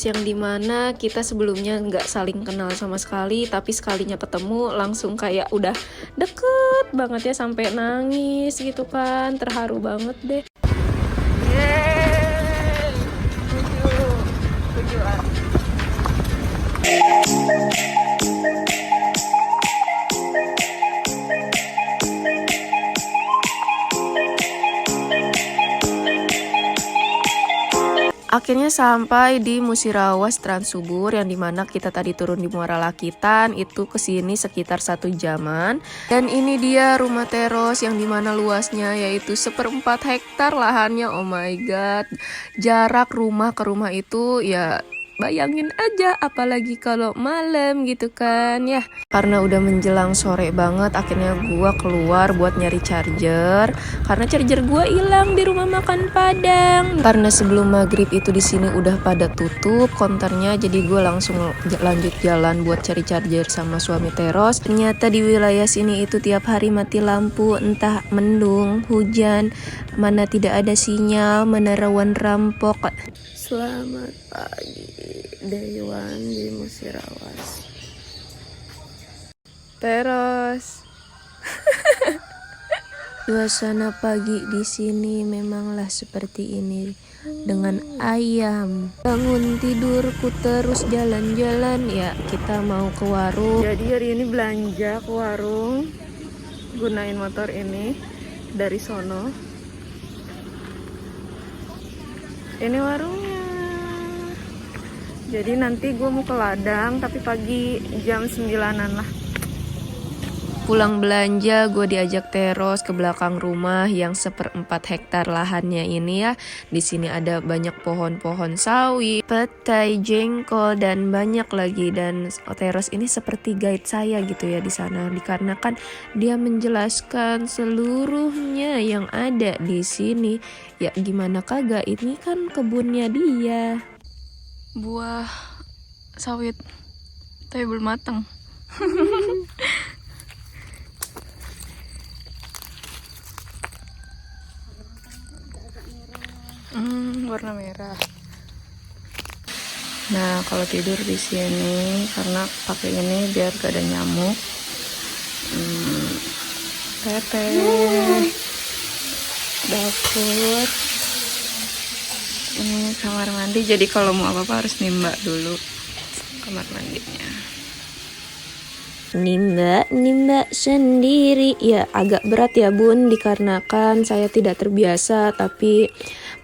yang dimana kita sebelumnya nggak saling kenal sama sekali, tapi sekalinya ketemu langsung kayak udah deket banget ya, sampai nangis gitu kan, terharu banget deh. Yeay, tujuan. Akhirnya sampai di Musirawas Trans Subur, yang dimana kita tadi turun di Muara Lakitan, itu kesini sekitar 1 jaman. Dan ini dia rumah teros yang dimana luasnya yaitu 1/4 hektar lahannya. Oh my god, jarak rumah ke rumah itu ya bayangin aja, apalagi kalau malam gitu kan ya. Karena udah menjelang sore banget, akhirnya gua keluar buat nyari charger. Karena charger gua hilang di rumah makan Padang. Karena sebelum maghrib itu di sini udah pada tutup konternya, jadi gua langsung lanjut jalan buat cari charger sama suami teros. Ternyata di wilayah sini itu tiap hari mati lampu, entah mendung, hujan, mana tidak ada sinyal, mana rawan rampok. Selamat pagi, day one di Musirawas. Teros. Suasana pagi di sini memanglah seperti ini, dengan ayam. Bangun tidurku terus jalan-jalan ya, kita mau ke warung. Jadi hari ini belanja ke warung, gunain motor ini dari sono. Ini warungnya. Jadi nanti gue mau ke ladang, tapi pagi jam 9-an lah. Pulang belanja, gue diajak teros ke belakang rumah yang 1/4 hektar lahannya ini ya. Di sini ada banyak pohon-pohon sawi, petai, jengkol, dan banyak lagi. Dan teros ini seperti guide saya gitu ya di sana, dikarenakan dia menjelaskan seluruhnya yang ada di sini. Ya gimana kagak, ini kan kebunnya dia. Buah sawit, tapi belum matang. Warna merah. Nah, kalau tidur di sini karena pakai ini biar gak ada nyamuk. Teteh, dapur, ini kamar mandi. Jadi kalau mau apa-apa harus nimba dulu kamar mandinya. Nimba sendiri ya, agak berat ya bun, dikarenakan saya tidak terbiasa, tapi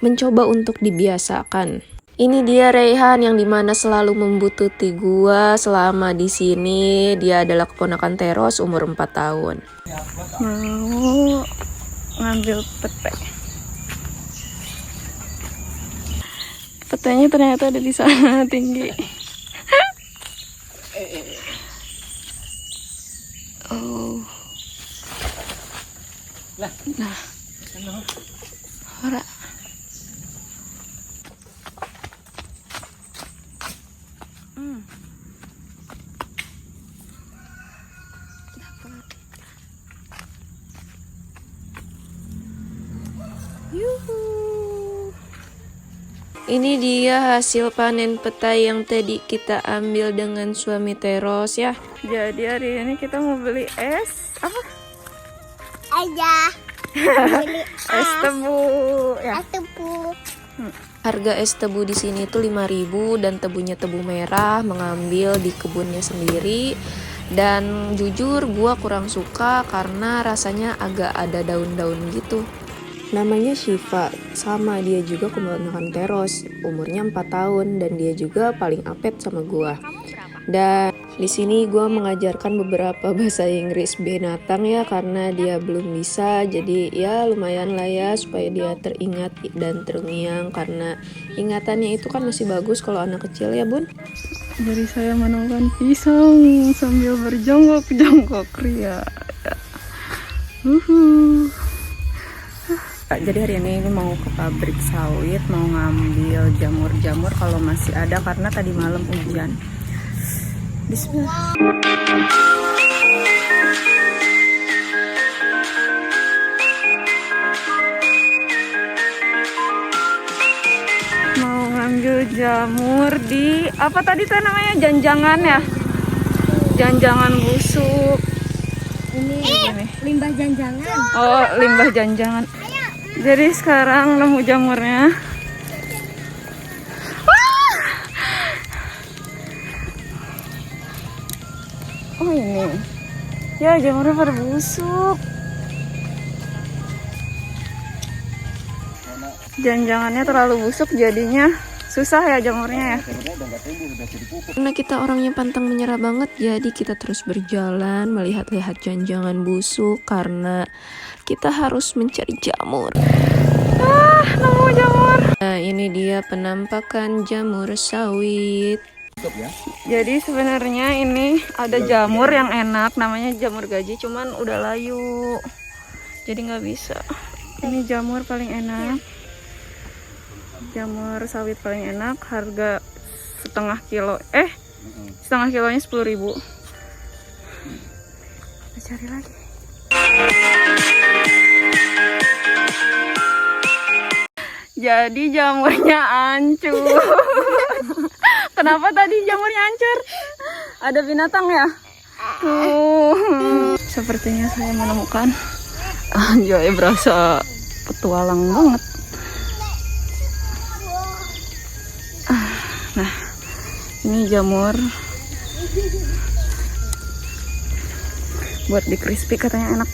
mencoba untuk dibiasakan. Ini dia Reyhan yang dimana selalu membututi gua selama di sini. Dia adalah keponakan teros umur 4 tahun. Mau ngambil pete. Petenya ternyata ada di sana tinggi. Oh. Nah. Ora. Yuhu. Ini dia hasil panen petai yang tadi kita ambil dengan suami teros ya. Jadi hari ini kita mau beli es apa? Aja. Beli Es tebu ya. es tebu. Harga es tebu di sini tuh 5.000 dan tebunya tebu merah, mengambil di kebunnya sendiri. Dan jujur gua kurang suka karena rasanya agak ada daun-daun gitu. Namanya Shiva, sama dia juga keponakan teros, umurnya 4 tahun dan dia juga paling apet sama gua. Dan di sini gua mengajarkan beberapa bahasa Inggris binatang ya, karena dia belum bisa, jadi ya lumayan lah ya supaya dia teringat dan terngiang, karena ingatannya itu kan masih bagus kalau anak kecil ya bun. Jadi saya menemukan pisang sambil berjongkok-jongkok ria. Jadi hari ini mau ke pabrik sawit, mau ngambil jamur-jamur kalau masih ada karena tadi malam hujan. Bismillah. Mau ngambil Jamur di apa tadi tuh namanya, janjangan ya? Janjangan busuk. Ini Limbah janjangan. oh, limbah janjangan. Jadi sekarang nemu jamurnya. Oh ini. Ya, jamurnya pada busuk. Janjangannya terlalu busuk jadinya susah ya jamurnya ya. Karena kita orangnya pantang menyerah banget, jadi kita terus berjalan melihat-lihat janjangan busuk karena kita harus mencari jamur. Nemu jamur. Nah, ini dia penampakan jamur sawit. Jadi sebenarnya ini ada jamur yang enak, namanya jamur gaji, cuman udah layu. Jadi nggak bisa. Ini jamur paling enak. Jamur sawit paling enak, harga setengah kilo. Setengah kilonya 10.000. Kita cari lagi. Jadi jamurnya hancur. Kenapa tadi jamurnya hancur? Ada binatang ya? Tuh. Sepertinya saya menemukan. Anjay, berasa petualang banget. Nah, ini jamur buat di crispy, katanya enak.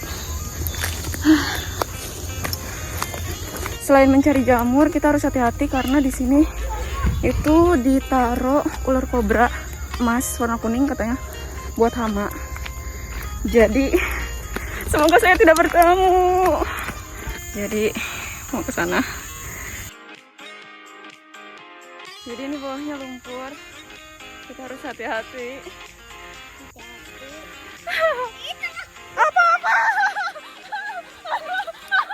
Selain mencari jamur, kita harus hati-hati karena di sini itu ditaruh ular kobra emas warna kuning, katanya buat hama. Jadi semoga saya tidak bertemu. Jadi mau ke sana. Jadi ini bawahnya lumpur, kita harus hati-hati. Apa-apa?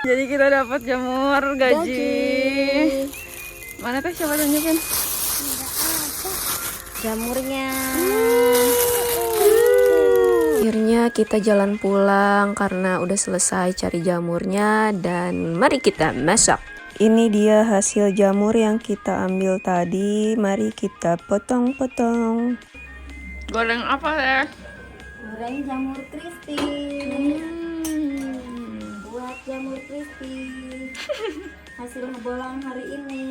Jadi kita dapat jamur gaji. Mana teh, coba tunjukin Jamurnya. Akhirnya kita jalan pulang karena udah selesai cari jamurnya dan mari kita masak. Ini dia hasil jamur yang kita ambil tadi. Mari kita potong-potong. goreng apa ya? Goreng jamur crispy. Buat jamur crispy. Hasil ngebolang hari ini.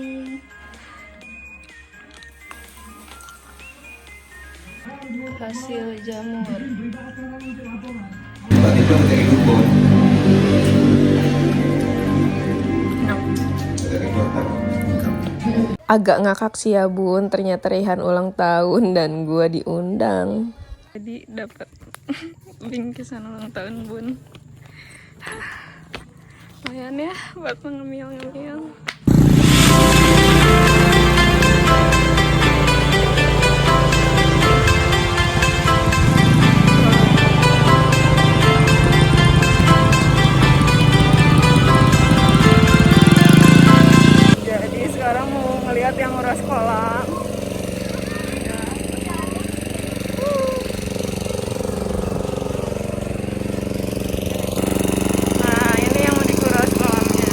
Hasil jamur. Agak ngakak sih ya bun, ternyata Rehan ulang tahun dan gua diundang. Jadi dapat bingkisan ulang tahun bun. Lumayan ya buat ngemil-ngemil. Jadi sekarang mau ngeliat yang nguras kolam. Nah, ini yang mau dikuras kolamnya.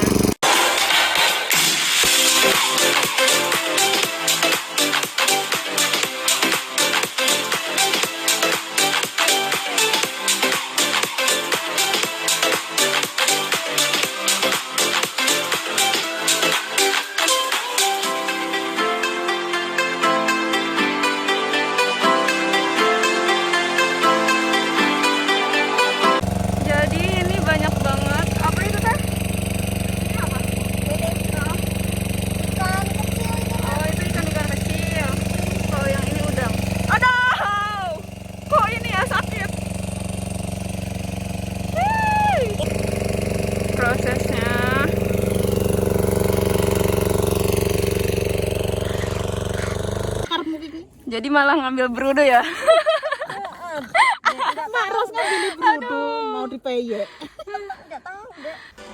Jadi ini banyak banget. Apa itu teh? Ini apa? Ikan kecil itu. Oh, itu ikan-ikan kecil. Kalau yang ini udang. Aduh! Kok ini ya sakit? Hei! Prosesnya. Jadi malah ngambil berudu ya? Mau dipeye.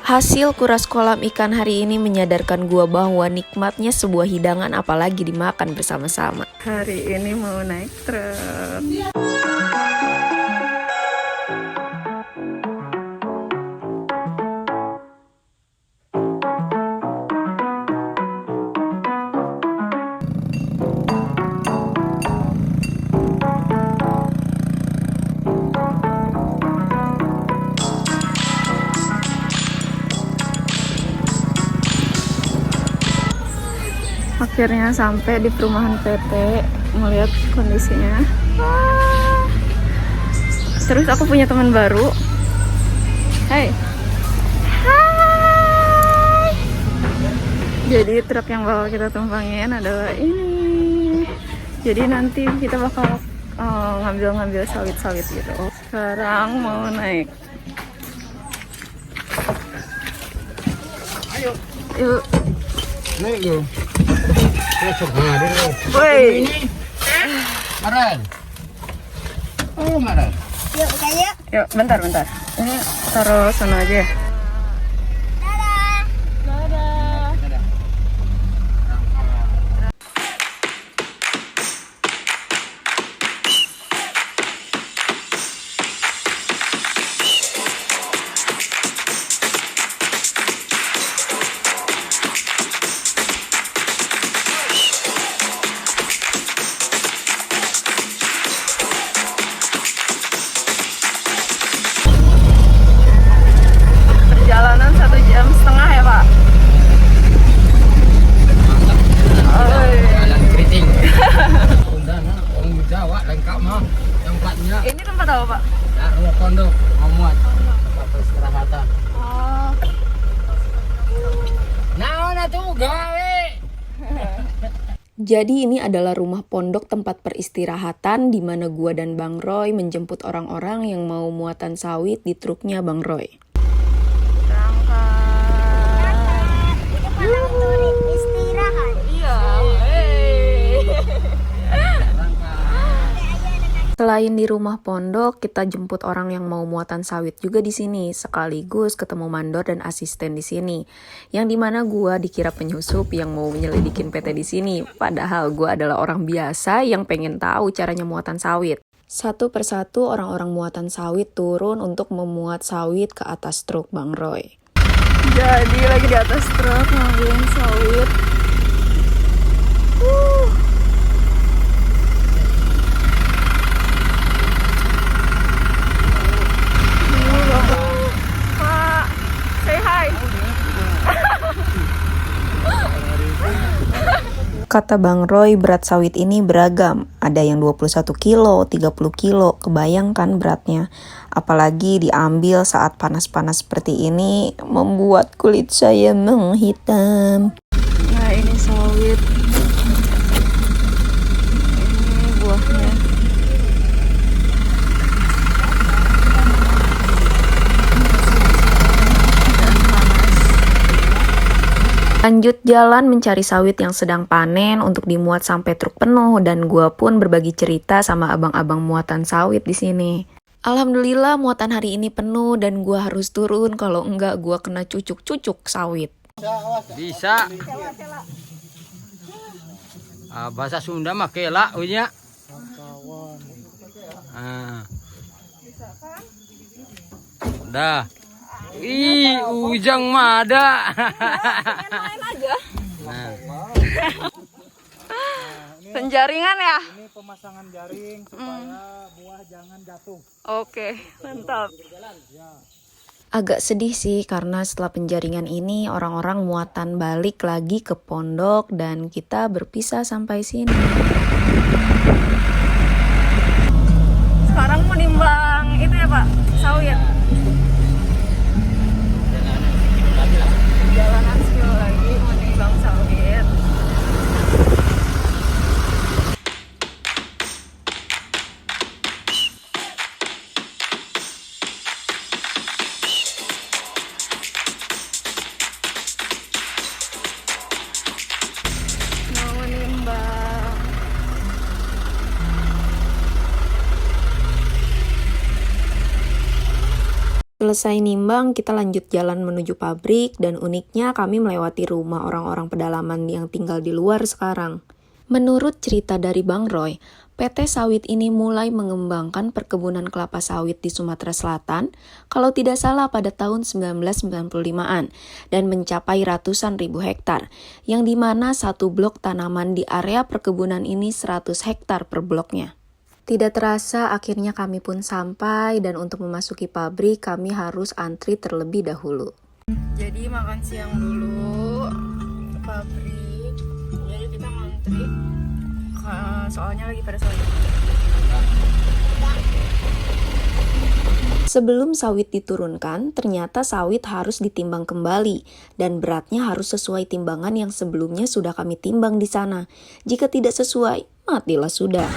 Hasil kuras kolam ikan hari ini menyadarkan gua bahwa nikmatnya sebuah hidangan apalagi dimakan bersama-sama. Hari ini mau naik truk. Akhirnya sampai di perumahan PT, ngeliat kondisinya. Terus aku punya teman baru. Hai. Hai. Jadi truk yang bakal kita tumpangin adalah ini. Jadi nanti kita bakal ngambil sawit-sawit gitu. Sekarang mau naik. Ayo. Yuk. Naik yuk. Woi. Maren. Oh, Maren. Yuk, bentar. Ini taruh sana aja ya. Perjalanan 1,5 jam ya, Pak? Jalan keriting. Orang Jawa lengkap mah tempatnya. Ini tempat apa, Pak? Rumah pondok memuat tempat peristirahatan. Oh. Nah, tuh gawe. Jadi ini adalah rumah pondok tempat peristirahatan di mana gua dan Bang Roy menjemput orang-orang yang mau muatan sawit di truknya Bang Roy. Istirahat. Iya. Selain di rumah pondok, kita jemput orang yang mau muatan sawit juga di sini, sekaligus ketemu mandor dan asisten di sini. Yang dimana gua dikira penyusup yang mau menyelidikin PT di sini, padahal gua adalah orang biasa yang pengen tahu caranya muatan sawit. Satu persatu orang-orang muatan sawit turun untuk memuat sawit ke atas truk Bang Roy. Jadi lagi di atas truk ngambilin sawit. Pak, say hi. Kata Bang Roy, berat sawit ini beragam. Ada yang 21 kilo, 30 kilo, kebayangkan beratnya. Apalagi diambil saat panas-panas seperti ini, membuat kulit saya menghitam. Nah, ini sawit. Ini buahnya. Lanjut jalan mencari sawit yang sedang panen untuk dimuat sampai truk penuh, dan gua pun berbagi cerita sama abang-abang muatan sawit di sini. Alhamdulillah muatan hari ini penuh dan gua harus turun, kalau enggak gua kena cucuk-cucuk sawit. Bisa. Bahasa Sunda mah kela punya. Dah. Ih, ujang mah ada. Main aja. Nah. Penjaringan ya? Ini pemasangan jaring supaya buah jangan jatuh. Oke, mantap. Agak sedih sih karena setelah penjaringan ini orang-orang muatan balik lagi ke pondok dan kita berpisah sampai sini. Sekarang mau nimbang itu ya, Pak, sawit. Jalanan skill lagi mau nimbang sawit. Mau nimbang. Selesai nimbang, kita lanjut jalan menuju pabrik dan uniknya kami melewati rumah orang-orang pedalaman yang tinggal di luar sekarang. Menurut cerita dari Bang Roy, PT sawit ini mulai mengembangkan perkebunan kelapa sawit di Sumatera Selatan, kalau tidak salah pada tahun 1995-an, dan mencapai ratusan ribu hektar, yang dimana satu blok tanaman di area perkebunan ini 100 hektar per bloknya. Tidak terasa akhirnya kami pun sampai dan untuk memasuki pabrik kami harus antri terlebih dahulu. Jadi makan siang dulu ke pabrik. Jadi kita sih. Soalnya lagi pada sawit. Sebelum sawit diturunkan, ternyata sawit harus ditimbang kembali dan beratnya harus sesuai timbangan yang sebelumnya sudah kami timbang di sana. Jika tidak sesuai, matilah sudah.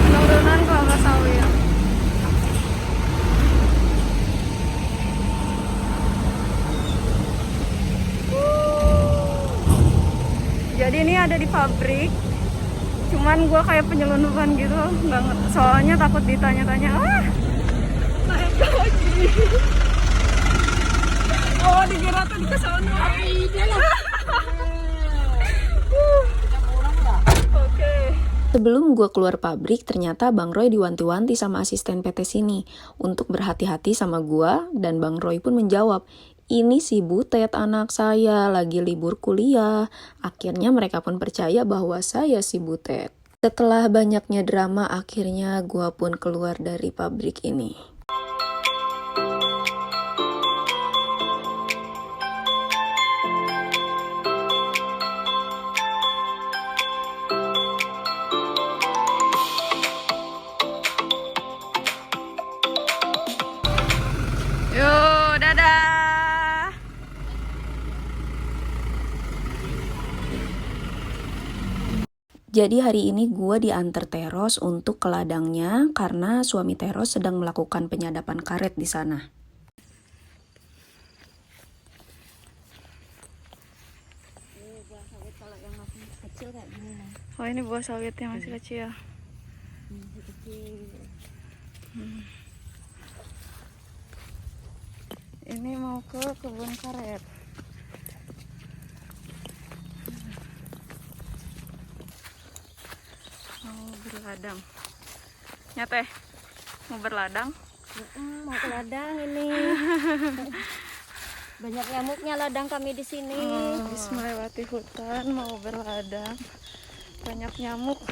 Penurunan kelapa sawit. Jadi ini ada di pabrik. Cuman gue kayak penyelundupan gitu, soalnya takut ditanya-tanya. Naik lagi. Oh, dikira tuh ke sana. Oke. Sebelum gua keluar pabrik, ternyata Bang Roy diwanti-wanti sama asisten PT sini untuk berhati-hati sama gua, dan Bang Roy pun menjawab, ini si Butet anak saya lagi libur kuliah. Akhirnya mereka pun percaya bahwa saya si Butet. Setelah banyaknya drama, akhirnya gua pun keluar dari pabrik ini. Yuk, dadah. Jadi hari ini gue diantar Teros untuk ke ladangnya karena suami Teros sedang melakukan penyadapan karet di sana. Oh, ini buah sawit yang masih kecil. Ini mau ke kebun karet. Mau berladang. Nyateh, mau berladang? Mau ke ladang ini. Banyak nyamuknya ladang kami di sini. Habis melewati hutan, mau berladang. Banyak nyamuk.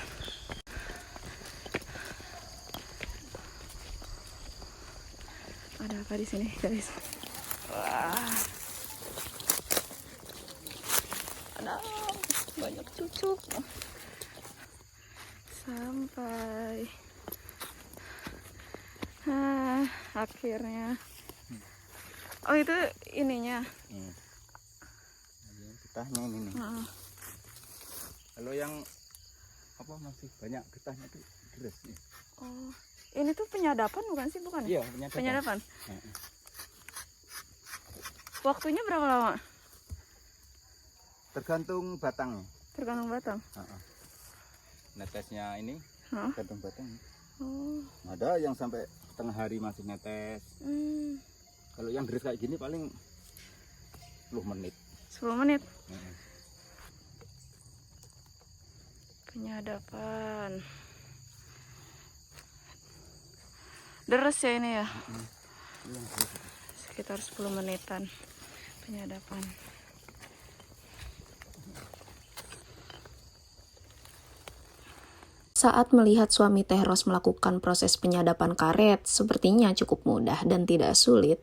Ada apa di sini, guys? Wah. Ada banyak cucuk. Sampai. Akhirnya. Oh, itu ininya. Getahnya ini nih. Kalau yang apa masih banyak getahnya tuh deres nih. Oh, ini tuh penyadapan bukan sih? Bukan ya? Iya, Penyadapan. Waktunya berapa lama? Tergantung batangnya. Tergantung batang. Netesnya ini Hah? tergantung batang. Oh. Ada yang sampai setengah hari masih netes. Kalau yang deres kayak gini paling 10 menit. 10 menit. Penyadapan. Deres ya ini ya? Sekitar 10 menitan penyadapan. Saat melihat suami Teros melakukan proses penyadapan karet, sepertinya cukup mudah dan tidak sulit.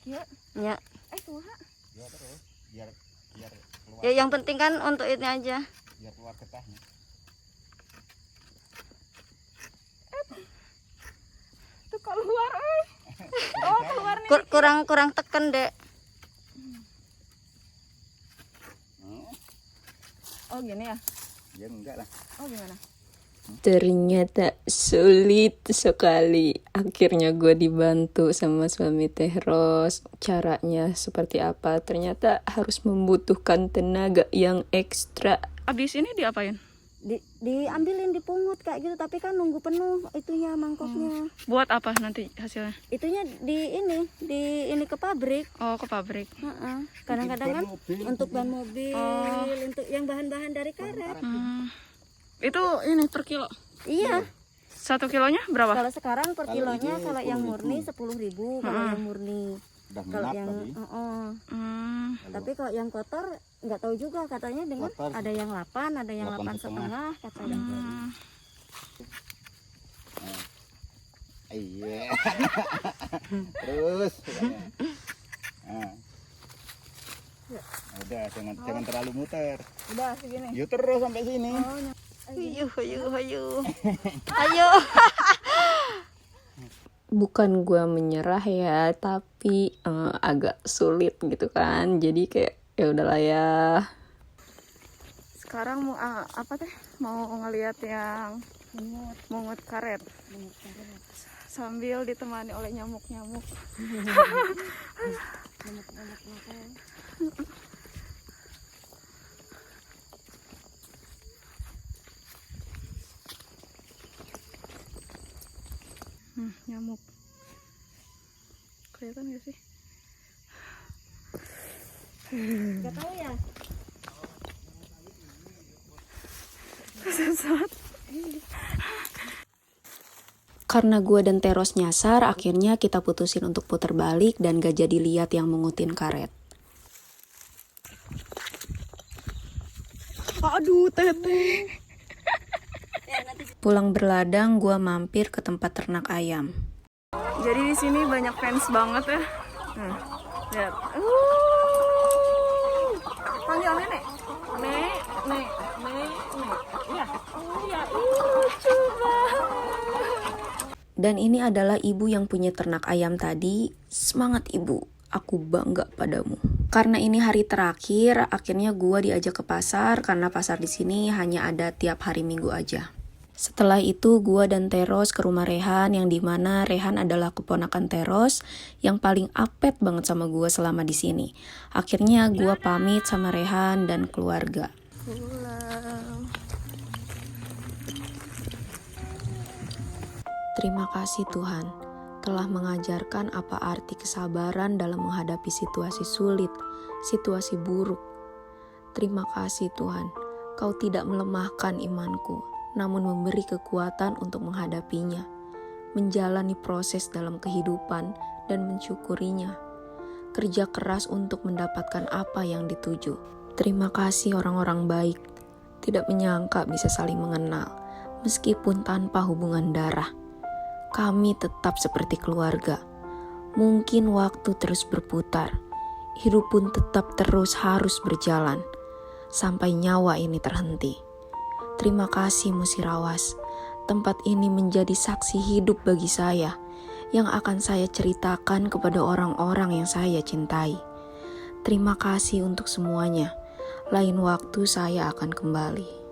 Kia? Ya. Tuha. Ya terus biar keluar, Ya yang penting kan untuk ini aja. biar keluar getahnya. Tuh keluar, Oh, keluar nih. Kurang tekan, Dek. Oh, gini ya? Ya enggak lah. Oh, gimana? Ternyata sulit sekali. Akhirnya gue dibantu sama suami Teros. Caranya seperti apa? Ternyata harus membutuhkan tenaga yang ekstra. Abis ini diapain? Diambilin, dipungut kayak gitu, tapi kan nunggu penuh itunya mangkoknya. Buat apa nanti hasilnya? Itunya di ini ke pabrik. Oh, ke pabrik. Kadang-kadang kan untuk ban mobil, untuk yang bahan-bahan dari karet. Itu ini per kilo. Iya. 1 kilonya berapa? Kalau sekarang per Kalau kilonya ini kalau yang 10.000. murni 10.000 kalau yang murni. Udah Kalau ngenap yang tadi. tapi kalau yang kotor nggak tahu juga, katanya dengar Kotor. ada yang 8, ada yang 8,5 8,5 katanya. Iya. Terus. Nah. Udah, jangan terlalu muter. Udah segini. Yuk terus sampai sini. Ayo. Bukan gue menyerah ya, tapi agak sulit gitu kan. Jadi kayak ya udahlah ya. Sekarang mau apa teh? Mau ngelihat yang mungut karet. Sambil ditemani oleh nyamuk-nyamuk. Nyamuk. Kelihatan gak sih? Nggak tahu ya. Karena gue dan Teros nyasar, akhirnya kita putusin untuk putar balik dan gak jadi lihat yang mengutin karet. Aduh, teteh. Pulang berladang, gue mampir ke tempat ternak ayam. Jadi di sini banyak fans banget ya. Lihat. Panggil nenek. Nek. Ya. Oh ya, lucu banget. Dan ini adalah ibu yang punya ternak ayam tadi. Semangat ibu, aku bangga padamu. Karena ini hari terakhir, akhirnya gue diajak ke pasar karena pasar di sini hanya ada tiap hari Minggu aja. Setelah itu gue dan Teros ke rumah Rehan, yang dimana Rehan adalah keponakan Teros yang paling apet banget sama gue selama di sini. Akhirnya gue pamit sama Rehan dan keluarga. Pulang. Terima kasih Tuhan telah mengajarkan apa arti kesabaran dalam menghadapi situasi sulit, situasi buruk. Terima kasih Tuhan, Kau tidak melemahkan imanku, namun memberi kekuatan untuk menghadapinya, menjalani proses dalam kehidupan dan mensyukurinya. Kerja keras untuk mendapatkan apa yang dituju. Terima kasih orang-orang baik, tidak menyangka bisa saling mengenal, meskipun tanpa hubungan darah. Kami tetap seperti keluarga. Mungkin waktu terus berputar, hidup pun tetap terus harus berjalan, sampai nyawa ini terhenti. Terima kasih Musirawas, tempat ini menjadi saksi hidup bagi saya, yang akan saya ceritakan kepada orang-orang yang saya cintai. Terima kasih untuk semuanya, lain waktu saya akan kembali.